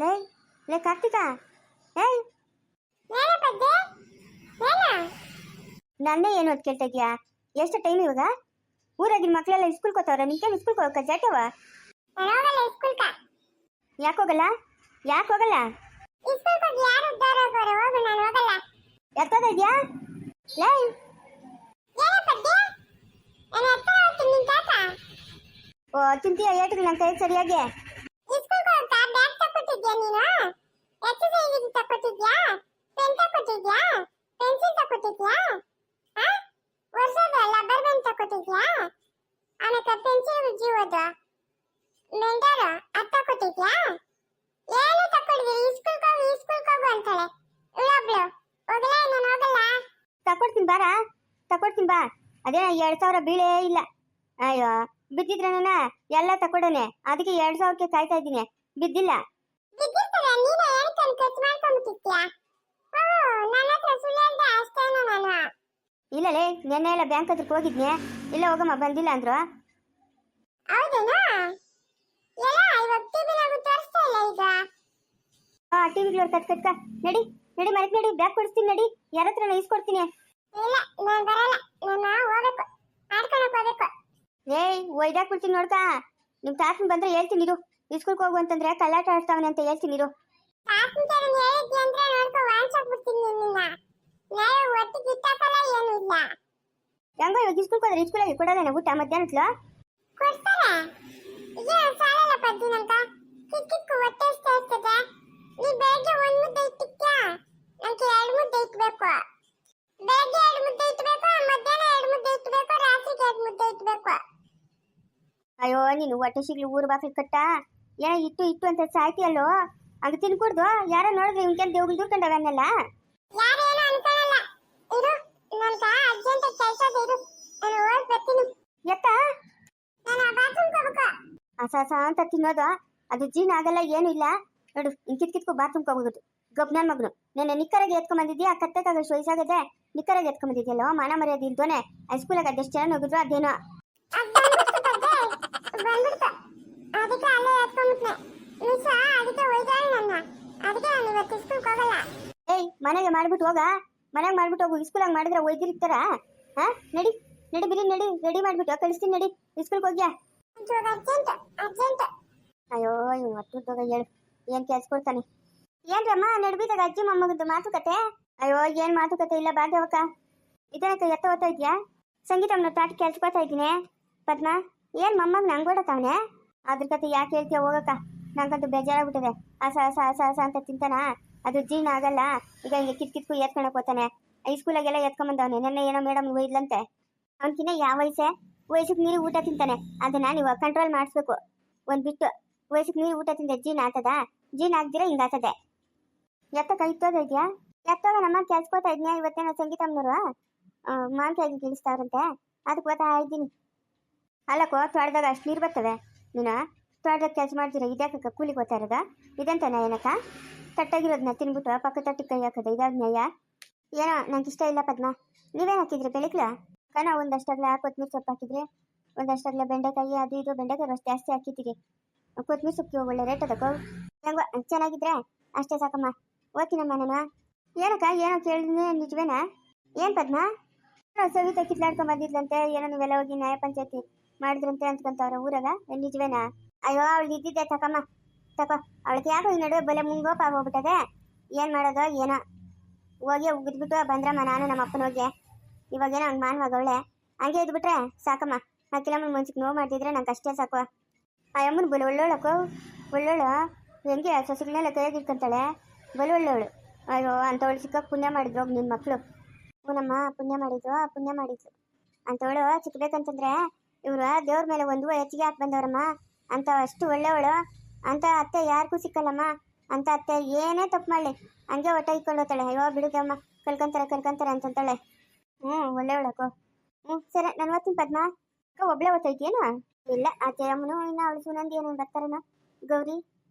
ಲೇ ಲೇ ಕಾರ್ತಿಕ, ಏಯ್ ನನ್ನೇ ಏನು ಅಂತ ಕೇಳ್ತಾ ಇದೀಯಾ? ಎಷ್ಟು ಟೈಮ್ ಇವಾಗ? ಊರಾಗಿನ ಮಕ್ಕಳೆಲ್ಲ ಸ್ಕೂಲ್ಗೆ ಹೋಗ್ತಾವ್ರ, ನಿಂಗೆ ಸ್ಕೂಲ್ಗೆ ಹೋಗಕ್ಕ ಜಾಟವ? ಯಾಕೆ ಹೋಗಲ್ಲ? ಯಾಕೆ ಹೋಗಲ್ಲ? ಎತ್ತದ ಇದೆಯಾ? ಲೇ ಓ ಚಿಂತೆಯ ಏಟಿಗೆ ನನ್ನ ಕೈ ಸರಿಯಾಗಿ ತಕೊಡ್ತೀನಿ ಬಾರ, ತಕೊಡ್ತೀನಿ ಬಾ. ಅದೇ 2000 ಬೀಳೇ ಇಲ್ಲ. ಅಯ್ಯೋ ಬಿದ್ದಿದ್ರೆ ನಾನು ಎಲ್ಲ ತಕೊಡನೆ, ಅದಕ್ಕೆ 2000ಕ್ಕೆ ಕಾಯ್ತಾ ಇದ್ದೀನಿ. ಬಿದ್ದಿಲ್ಲ. ಇಲ್ಲಲೇ ನೆನ್ನೆ ಎಲ್ಲ ಬ್ಯಾಂಕ್ ಹತ್ರಕ್ಕೆ ಹೋಗಿದ್ನೆ, ಇಲ್ಲ ಹೋಗಮ್ಮ ಬಂದಿಲ್ಲ ಅಂದ್ರು. ಟಿವಿಗಳು ಕಟ್ಕ ನಡಿ ನಡಿ ಮರಕ್ ನಡಿ, ಬ್ಯಾಗ್ ಕೊಡಿಸ್ತೀನಿ ನಡಿ. ಯಾರ ಹತ್ರ ಇಸ್ಕೊಡ್ತೀನಿ. ಏಯ್ ಒಯ್ದಾಕ್ ಬಿಡ್ತೀನಿ ನೋಡ್ಕ. ನಿಮ್ ತಾತನ್ ಬಂದ್ರೆ ಹೇಳ್ತೀನಿ ಇರು. ಇಸ್ಕೂಲ್ಗೆ ಹೋಗು ಅಂತಂದ್ರೆ ಕಳ್ಳಾಟ ಆಡ್ತಾವನೆ ಅಂತ ಹೇಳ್ತೀನಿ ಇರು. ಹೆಂಗೋ ಇವಾಗ ಇಸ್ಕೂಲ್ಗೆ ಹೋದ್ರೆ ಇಸ್ಕೂಲಾಗಿ ಕೊಡೋದೇನ ಊಟ ಮಧ್ಯಾಹ್ನತ್ಲ? ಅಯ್ಯೋ ನೀನು ಹೊಟ್ಟೆ ಸಿಗ್ಲಿ ಊರು ಬಾಕಲ್ ಕಟ್ಟ. ಏನೋ ಇಟ್ಟು ಇಟ್ಟು ಅಂತ ಸಾಯ್ತಿಯಲ್ಲೋ, ಅದು ತಿನ್ಕೊಡ್ದು. ಯಾರೋ ನೋಡಿದ್ರೆ ಇವ್ನ ದೇವ್ಗಳು ದೂರ್ಕೊಂಡವನ್ನೆಲ್ಲ. ಎತ್ತ ಅಸ ಅಂತ ತಿನ್ನೋದು ಅದು ಜೀನ್ ಆಗಲ್ಲ, ಏನು ಇಲ್ಲ ನೋಡು. ಕಿತ್ಕೊ ಬಾತ್ರೂಮ್ಗೆ ಹೋಗೋದು ಗಪ್ ನನ್ ಮಗನು. ನೆನ್ನೆ ನಿಕ್ಕರಾಗೆ ಎತ್ಕೊಂಬಂದಿದ್ಯಾ? ಕತ್ತಕ್ಕಾಗ ವಯಸ್ಸಾಗದೆ ನಿಕ್ಕರಾಗೆ ಎತ್ಕೊಂಬಂದಿದ್ಯಲ್ಲೋ, ಮಾನ ಮರ್ಯಾದೆ ಇಲ್ದೋನೆ. ಹೈಸ್ಕೂಲಾಗ ಅದೆಷ್ಟು ಜನ ಹೋಗಿದ್ರು ಅದೇನೋ. ಏಯ್ ಮನೆಗೆ ಮಾಡ್ಬಿಟ್ಟು ಹೋಗ, ಮನೆಗೆ ಮಾಡ್ಬಿಟ್ಟು ಹೋಗು. ಸ್ಕೂಲಾಗ ಮಾಡಿದ್ರೆ ಒಯ್ದಿರ್ತಾರ? ಹಾ ನಡಿ ನಡಿ ಬಿರಿ ನಡಿ, ರೆಡಿ ಮಾಡ್ಬಿಟ್ಟು ಕಳಿಸ್ತೀನಿ ನಡಿ. ಸ್ಕೂಲ್ಗೆ ಹೋಗ್ಯಾ? ಅಯ್ಯೋ ಇವ್ ಒಟ್ಟುದಾಗ ಹೇಳು ಏನ್ ಕೆಲ್ಸ್ಕೊಡ್ತಾನೆ. ಏನ್ರಮ್ಮ ನಡ್ಬಿದಾಗ ಅಜ್ಜಿ ಮೊಮ್ಮಗದ್ದು ಮಾತುಕತೆ? ಅಯ್ಯೋ ಏನ್ ಮಾತುಕತೆ ಇಲ್ಲ ಬಾಗ್ಯವಕ್ಕ. ಇದಕ್ಕ ಎತ್ತ ಓದ್ತಾ ಇದ್ಯಾ? ಸಂಗೀತಮ್ಮನ ತಾಟಿ ಕೆಲ್ಸ್ಕೊತಾ ಇದ್ದೀನಿ. ಪದ್ಮ ಏನ್ ಮೊಮ್ಮಗ್ ನಂಗೋಡತಾವನೆ? ಅದ್ರ ಕತೆ ಯಾಕೆ ಹೇಳ್ತೀಯ ಹೋಗಕ್ಕ? ನಂಗಂತೂ ಬೇಜಾರಾಗ್ಬಿಟ್ಟಿದೆ. ಹಸ ಹಸ ಹಸ ಹಸ ಅಂತ ತಿಂತಾನ, ಅದು ಜೀರ್ಣ ಆಗಲ್ಲ. ಈಗ ಹಿಂಗೆ ಕಿತ್ಕು ಎತ್ಕೊಳಕ್ ಹೋಗ್ತಾನೆ. ಸ್ಕೂಲಾಗೆಲ್ಲ ಎತ್ಕೊಂಬಂದವನೆ. ನೆನ್ನೆ ಏನೋ ಮೇಡಮ್ ಒಯ್ದ್ಲಂತೆ. ಅವನ್ಕಿನ್ನ ಯಾವ ವಯಸ್ಸಿಗೆ ನೀರು ಊಟ ತಿಂತಾನೆ. ಅದನ್ನ ನೀವು ಕಂಟ್ರೋಲ್ ಮಾಡಿಸ್ಬೇಕು. ಒಂದ್ ಬಿಟ್ಟು ವಯಸ್ಸಿಗೆ ನೀರು ಊಟ ತಿಂದೆ ಜೀನ್ ಆತದ? ಜೀನ್ ಆಗ್ದಿರ ಹಿಂಗಾತದೆ. ಎತ್ತಕ್ಕ ಇತ್ತೋದ ಇದೆಯಾ? ಎತ್ತೋಗ ನಮ್ಮ ಕೆಲ್ಸ್ಕೋತಾ ಇದ್ನ್ಯಾ? ಇವತ್ತೇನೋ ಸಂಗೀತಮ್ಮನವರು ಮಾನ್ಕಾಯಿಗೆ ಗಿಳಿಸ್ತಾವ್ರಂತೆ, ಅದಕ್ಕೆ ಓದ್ತಾ ಇದ್ದೀನಿ. ಅಲ್ಲಕ್ಕೋ ತೋಟದಾಗ ಅಷ್ಟು ನೀರು ಬರ್ತವೆ. ನೀನು ತೋಟದಾಗ ಕೆಲಸ ಮಾಡ್ತೀರ, ಇದ್ಯಾಕಕ್ಕ ಕೂಲಿಗೆ ಓದ್ತಾ ಇರೋದ? ಇದಂತ ಏನಕ್ಕ? ತಟ್ಟಾಗಿರೋದನ್ನ ತಿನ್ಬಿಟ್ಟು ಪಕ್ಕ ತಟ್ಟಿಗೆ ಕೈ ಹಾಕೋದು ಇದಾದ ನ್ಯಾಯ? ಏನೋ ನಂಗೆ ಇಷ್ಟ ಇಲ್ಲ ಪದ್ಮ. ನೀವೇನು ಹಾಕಿದ್ರಿ ಬೆಳಗ್ಲ? ಕಣ ಒಂದಷ್ಟಾಗ್ಲ ಕೊತ್ತಂಬರಿ ಸೊಪ್ಪು ಹಾಕಿದ್ರಿ, ಒಂದಷ್ಟಾಗ್ಲ ಬೆಂಡೆಕಾಯಿ ಅದು ಇದು. ಬೆಂಡೆಕಾಯಿ ಅಷ್ಟು ಜಾಸ್ತಿ ಹಾಕಿದ್ದೀರಿ. ಕೊತ್ತಂಬರಿ ಸೊಪ್ಪು ಒಳ್ಳೆ ರೇಟ್ ಅದಕ್ಕೋ. ಹೆಂಗೋ ಚೆನ್ನಾಗಿದ್ರೆ ಅಷ್ಟೇ ಸಾಕಮ್ಮ. ಓದ್ತೀನಮ್ಮ ನಾನು. ಏನಕ್ಕ ಏನೋ ಕೇಳಿದ್ನಿ ನಿಜವೇನಾ? ಏನ್ ಪದ್ಮ? ಸವಿತಾ ಕಿತ್ಲಾಡ್ಕೊಂಡ್ ಬಂದಿದ್ಲಂತೆ, ಏನೋ ನೀವೆಲ್ಲ ಹೋಗಿ ನ್ಯಾಯ ಪಂಚಾಯತಿ ಮಾಡಿದ್ರಂತೆ ಅಂದ್ಕೊಂತವ್ರ ಊರಾಗ. ನಿಜವೇನಾ? ಅಯ್ಯೋ ಅವಳು ಇದ್ದಿದ್ದೆ ತಕಮ್ಮ ತಕೋ. ಅವಳಿಗೆ ಯಾಕೋ ಈ ನಡುವೆ ಬಲೆ ಮುಂಗೋಪ ಆಗೋಗ್ಬಿಟ್ಟದೆ. ಏನ್ ಮಾಡೋದು ಏನೋ. ಹೋಗಿ ಉಗಿದ್ಬಿಟ್ಟು ಬಂದ್ರಮ್ಮ ನಾನು ನಮ್ಮ ಅಪ್ಪನ ಹೋಗಿ. ಇವಾಗೇನೋ ಹಂಗೆ ಮಾನವಾಗ ಅವಳೆ ಹಂಗೆ ಇದ್ಬಿಟ್ರೆ ಸಾಕಮ್ಮ. ಆ ಕಿಲಮ್ಮನ ಮನ್ಸಿಗೆ ನೋವು ಮಾಡ್ತಿದ್ರೆ ನಂಗೆ ಅಷ್ಟೇ ಸಾಕು. ಆ ಅಮ್ಮನ ಬಲು ಒಳ್ಳೋಳಕ್ಕೋ, ಒಳ್ಳೋಳು. ಹೆಂಗೆ ಸೊಸೆಗಳನ್ನೆಲ್ಲ ಕೈಯಾಗಿ ಇಟ್ಕೊಂತಾಳೆ, ಬಲು ಒಳ್ಳೋಳು. ಅಯ್ಯೋ ಅಂಥವಳು ಸಿಕ್ಕಕ್ಕೆ ಪುಣ್ಯ ಮಾಡಿದ್ರು ನಿನ್ನ ಮಕ್ಕಳು. ನಮ್ಮ ಪುಣ್ಯ ಮಾಡಿದ್ರು ಅಂಥವಳು ಸಿಕ್ಬೇಕಂತಂದ್ರೆ ಇವ್ರು ದೇವ್ರ ಮೇಲೆ ಒಂದು ಹೆಚ್ಚಿಗೆ ಹಾಕಿ ಬಂದವ್ರಮ್ಮ. ಅಂತ ಅಷ್ಟು ಒಳ್ಳೆಯವಳು. ಅಂತ ಅತ್ತೆ ಯಾರಿಗೂ ಸಿಕ್ಕಲ್ಲಮ್ಮ. ಅಂತ ಅತ್ತೆ ಏನೇ ತಪ್ಪು ಮಾಡಲಿ ಹಂಗೆ ಹೊಟ್ಟೆ ಇಟ್ಕೊಂಡು ಅಯ್ಯೋ ಬಿಡುತ್ತಮ್ಮ, ಕಲ್ಕೊಂತಾರೆ ಅಂತಂತಾಳೆ. ಒಳ್ಳೆಯವಳಕ್ಕೋ. ಸರಿ ನಾನು ಓದ್ತೀನಿ ಪದ್ಮ. ಒಬ್ಳೆ ಓದ್ತಾ ಇದೆಯೇನೋ? ಇಲ್ಲ ಅತ್ತೆ ಅಮ್ಮನು ಇನ್ನು ಅವಳು ಸುನಂದಿ ಏನೋ ಬರ್ತಾರೇನೋ, ಗೌರಿ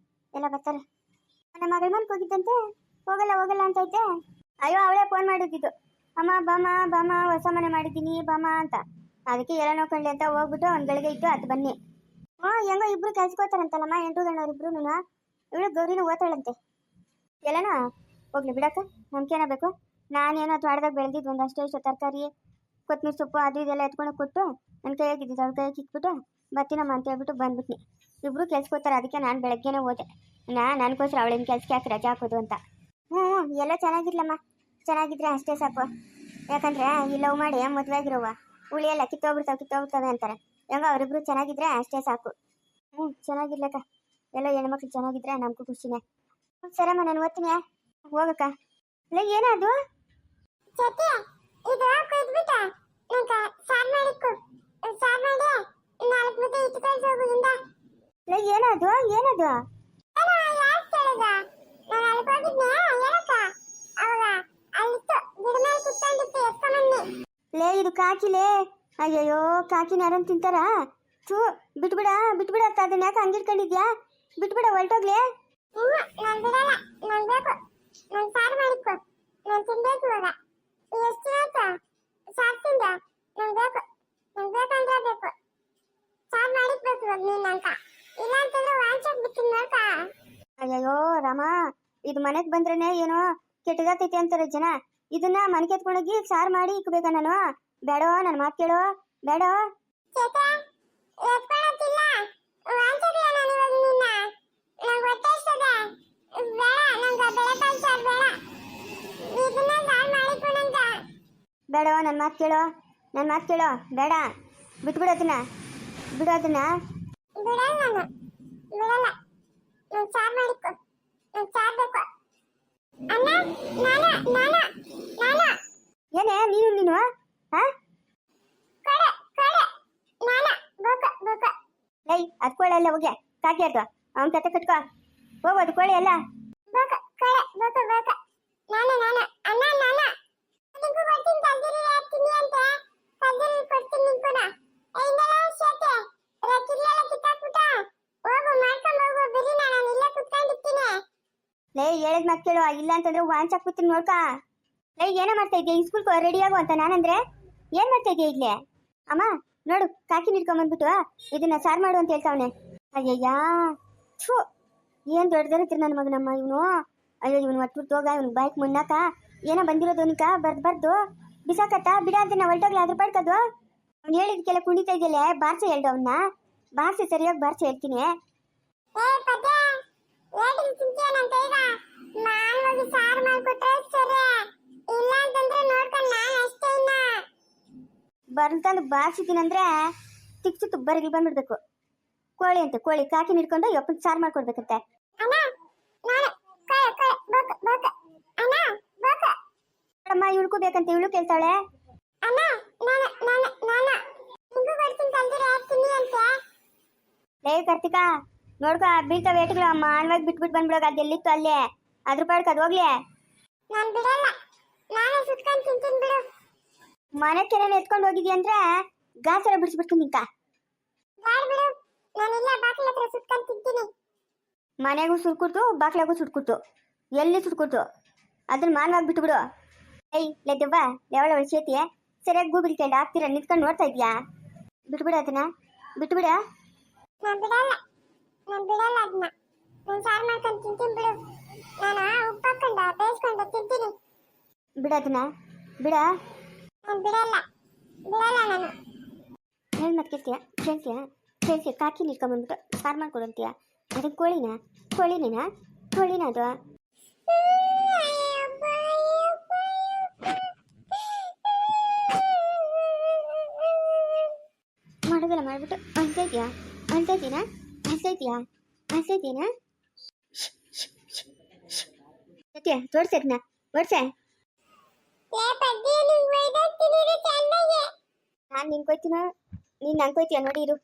ಎಲ್ಲ ಬರ್ತಾರೆ. ನಮ್ಮ ಮಗಳ ಮನ್ಗೆ ಹೋಗಿದ್ದಂತೆ, ಹೋಗಲ್ಲ ಅಂತ ಐತೆ. ಅಯ್ಯೋ ಅವಳೇ ಫೋನ್ ಮಾಡಿದ್ದಿದ್ದು, ಅಮ್ಮ ಬಾಮ ಹೊಸ ಮನೆ ಮಾಡಿದ್ದೀನಿ ಬಾಮ ಅಂತ. ಅದಕ್ಕೆ ಎಲ್ಲ ನೋಡ್ಕೊಳ್ಳಿ ಅಂತ ಹೋಗ್ಬಿಟ್ಟು ಒಂದು ಗಳಿಗೆ ಇಟ್ಟು ಅದು ಬನ್ನಿ. ಹೆಂಗೋ ಇಬ್ರು ಕೆಲ್ಸಕೋತಾರಂತಲ್ಲಮ್ಮ, 8 ಗಂಟವ್ರು ಇಬ್ರು. ಇವಳು ಗೌರಿನ ಓದ್ತಾಳಂತೆ ಎಲ್ಲನಾ ಹೋಗ್ಲಿ ಬಿಡಕ್ಕ. ನಮ್ಗೇನ ಬೇಕು? ನಾನೇನೋ ತೋಟದಾಗ ಬೆಳೆದಿದ್ದು ಒಂದಷ್ಟು ಇಷ್ಟು ತರಕಾರಿ ಕೊತ್ತಂಬರಿ ಸೊಪ್ಪು ಅದು ಇದೆಲ್ಲ ಎತ್ಕೊಂಡು ಕೊಟ್ಟು ನನ್ನ ಕೈಯಾಗಿದ್ದು ಅವಳ ಕೈಯಾಗಿ ಇಕ್ಬಿಟ್ಟು ಬರ್ತೀನಮ್ಮ ಅಂತ ಹೇಳ್ಬಿಟ್ಟು ಬಂದ್ಬಿಟ್ನಿ. ಇಬ್ಬರು ಕೆಲ್ಸಕ್ಕೆ ಹೋಗ್ತಾರೆ. ಅದಕ್ಕೆ ನಾನು ಬೆಳಗ್ಗೆನೇ ಹೋದೆ. ನನಗೋಸ್ಕರ ಅವಳಿನ ಕೆಲ್ಸಕ್ಕೆ ಯಾಕೆ ರಜಾ ಹಾಕೋದು ಅಂತ. ಹ್ಞೂ ಎಲ್ಲ ಚೆನ್ನಾಗಿರ್ಲಮ್ಮ. ಚೆನ್ನಾಗಿದ್ರೆ ಅಷ್ಟೇ ಸಾಕು. ಯಾಕಂದರೆ ಈ ಲವ್ ಮಾಡಿ ಮದುವೆ ಆಗಿರೋವ ಉಳಿಯಲ್ಲ, ಕಿತ್ತೋಗ್ಬಿಡ್ತಾವೆ ಅಂತಾರೆ. ಹೆಂಗೋ ಅವರಿಬ್ರು ಚೆನ್ನಾಗಿದ್ರೆ ಅಷ್ಟೇ ಸಾಕು. ಚೆನ್ನಾಗಿರ್ಲಕ್ಕ. ಎಲ್ಲ ಹೆಣ್ಮಕ್ಳು ಚೆನ್ನಾಗಿದ್ರೆ ನಮಗೂ ಖುಷಿನೇ. ಸರಮ್ಮ ನಾನು ಓದ್ತೀನಿ. ಹೋಗಕ್ಕ. ಇಲ್ಲ ಏನದು ಏನದು ಏನದು ಲೇ ಇದು ಕಾಕಿಲೇ. ಅಯ್ಯಯ್ಯೋ ಕಾಕಿನ ಯಾರನ್ನು ತಿಂತಾರ? ಥೂ ಬಿಟ್ಬಿಡ ಅಂತ ಅದನ್ನ ಯಾಕೆ ಹಂಗಿಟ್ಕೊಂಡಿದ್ಯಾ? ಬಿಟ್ಬಿಡ ಹೊರಟೋಗ್ಲಿ. ಅಯ್ಯಯ್ಯೋ ರಾಮ, ಇದು ಮನೆಗೆ ಬಂದ್ರೇನೆ ಏನೋ ಕೆಟ್ಟದಾಗ್ತೈತೆ ಅಂತಾರೆ ಜನ. ಇದನ್ನ ಮನೆಗೆ ಎತ್ಕೊಂಡೋಗಿ ಸಾರು ಮಾಡಿ ಇಕ್ಬೇಕಾ ನಾನು? ಬೇಡೋ, ನನ್ನ ಮಾತು ಕೇಳೋ. ಬೇಡೋ ಬೇಡ, ನನ್ನ ಮಾತು ಕೇಳೋ. ಬೇಡ, ಬಿಟ್ಬಿಡೋದನ್ನ. ಏನೇ ನೀನು ಲೈ ಅದ್ ಕೋಳಿ ಎಲ್ಲ ಹೋಗ್ಯ ಕಾಕಿ ಅದು ಅವನ ಕತೆ ಕಟ್ಕೋ ಹೋಗೋದು ಕೋಳಿ ಎಲ್ಲ. ಲೈ ಹೇಳಿದ್ ಮಾತು ಕೇಳು. ಇಲ್ಲ ಅಂತಂದ್ರೆ ವಾಂಚಾಕ್ ಕೂತೀನಿ ನೋಡ್ಕ. ಲೈ ಏನೋ ಮಾಡ್ತಾ ಇದ್ಯಾ? ಸ್ಕೂಲ್ ರೆಡಿ ಆಗು ಅಂತ ನಾನಂದ್ರೆ ಏನ್ ಮಾಡ್ತಾ ಇದ್ಯಾ ಇಲ್ಲೇ? ಅಮ್ಮ ನೋಡು, ಕಾಕಿ ನಿಡ್ಕೊಂಬಂದ್ಬಿಟ್ಟು ಇದನ್ನ ಸಾರು ಮಾಡು ಅಂತ ಹೇಳ್ತಾವನೆ. ಅಯ್ಯಯ್ಯಾ ಥೂ, ಏನ್ ದೊಡ್ಡದಿರ್ತೀರಿ ನನ್ನ ಮಗನಮ್ಮ ಇವನು. ಅಯ್ಯೋ ಇವನು ಒಟ್ಟು ಹೋಗ, ಇವನು ಬೈಕ್ ಮುನ್ನಾಕ ಏನೋ ಬಂದಿರೋದು ಅವನಿಕ ಬರ್ದು ಬಿಸಾಕತ್ತ. ಬಿಡ ಅಂತ ನಾವು ಹೊರಟೋಗ್ಲಿ ಅದ್ರ ಪಡ್ಕದು. ಅವ್ನು ಹೇಳಿದ್ಕೆಲ್ಲ ಕುಣಿತಾ ಇದೆಯಲ್ಲ, ಬಾರ್ಸ ಹೇಳ್ದು ಅವನ್ನ. ಬಾರ್ಸಿ ಸರಿಯಾಗಿ ಬಾರ್ಸಿ ಹೇಳ್ತೀನಿ. ಬರ್ಲ್ತಂದು ಬಾರ್ಸಿದ್ದೀನಂದ್ರೆ ತಿಕ್ಸು ತುಬ್ಬರಿಗೆ ಬಂದ್ಬಿಡ್ಬೇಕು. ಕೋಳಿ ಅಂತ ಕೋಳಿ ಕಾಕಿ ನಿಡ್ಕೊಂಡು ಯಪ್ಪನ್ ಸಾರು ಮಾಡ್ಕೊಡ್ಬೇಕಂತೆ. ಅಮ್ಮ ಇವಳು ಬೇಕಂತ ಇವಳು ಕೇಳ್ತಾಳೆ. ಲೇ ಕಾರ್ತಿಕಾ ನೋಡ್ಕ ಬೀಳ್ತಾವ ಏಟುಗಳು. ಮಾನವಾಗಿ ಬಿಟ್ಬಿಟ್ಟು ಬಂದ್ಬಿಡೋಗ. ಅದೆಲ್ಲಿತ್ತು ಅಲ್ಲೇ ಅದ್ರ ಪಾಡ್ಕ ಅದು ಹೋಗ್ಲಿ. ಮನೆ ಕೆರೆ ಎತ್ಕೊಂಡು ಹೋಗಿದ್ಯ ಅಂದ್ರೆ ಗಾಸರ ಬಿಡಿಸ್ಬಿಡ್ತೀನಿ ನಿಂಕ. ಮನೆಗೂ ಸುಡ್ಕೊಟ್ಟು ಬಾಕ್ಲಾಗೂ ಸುಡ್ಕೊಟ್ಟು ಎಲ್ಲಿ ಸುಡ್ಕೊಟ್ಟು ಅದನ್ನ ಮಾನವಾಗಿ ಬಿಟ್ಬಿಡು. ಏಯ್ ಲೆದ್ದವ್ವ ಲೆವಳ ಸೇತಿಯೇ ಸರಿಯಾಗಿ ಗೂಗಲ್ ಕೇಳಿ ಹಾಕ್ತೀರ ನಿಂತ್ಕೊಂಡು ನೋಡ್ತಾ ಇದ್ಯಾ? ಬಿಟ್ಬಿಡ ಅದನ್ನ ಬಿಟ್ಬಿಡ. ಬಿಡೋದನ್ನ ಬಿಡ. ಹೇಳಿ ಮತ್ತೆ ಕೇಳ್ತೀಯ ಕಾಕಿ ನಿಡ್ಕೊಂಬಂದ್ಬಿಟ್ಟು ಸಾರು ಮಾಡ್ಕೊಡಂತೀಯ. ಅದಕ್ಕೆ ಕೋಳಿನೇನಾ ಅದು? ಮಾಡೋದಲ್ಲ ಮಾಡ್ಬಿಟ್ಟು ಅನ್ಸೈತೀನಾ ತೋರ್ಸದ್ನ ಓಡ್ಸೆ. ನಾನು ನಿನ್ಕೋಯ್ತೀನ ನೀನ್ ನಂಗೋಯ್ತೀಯ ನೋಡಿ ಇರು.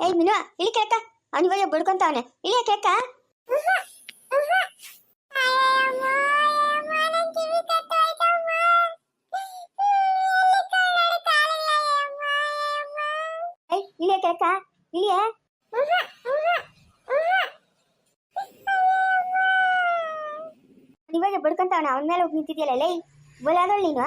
ಏಯ್ ಮಿನು ಇಳಿ ಕೇಕ ಅವನಿಗೆ ಬಡ್ಕೊಂತಾವನೆ. ಇಳಿಯ ಕೇಕ. ಇಳಿಯ ಕೇಕ ಇಳಿಯ ಇವಾಗ ಬಡ್ಕೊಂತವನ ಅವನ ಮೇಲೆ ಹೋಗಿ ನಿಂತಿದ್ಯಲ್ಲ ಲೈ ಬಲಾದಳು ನೀನು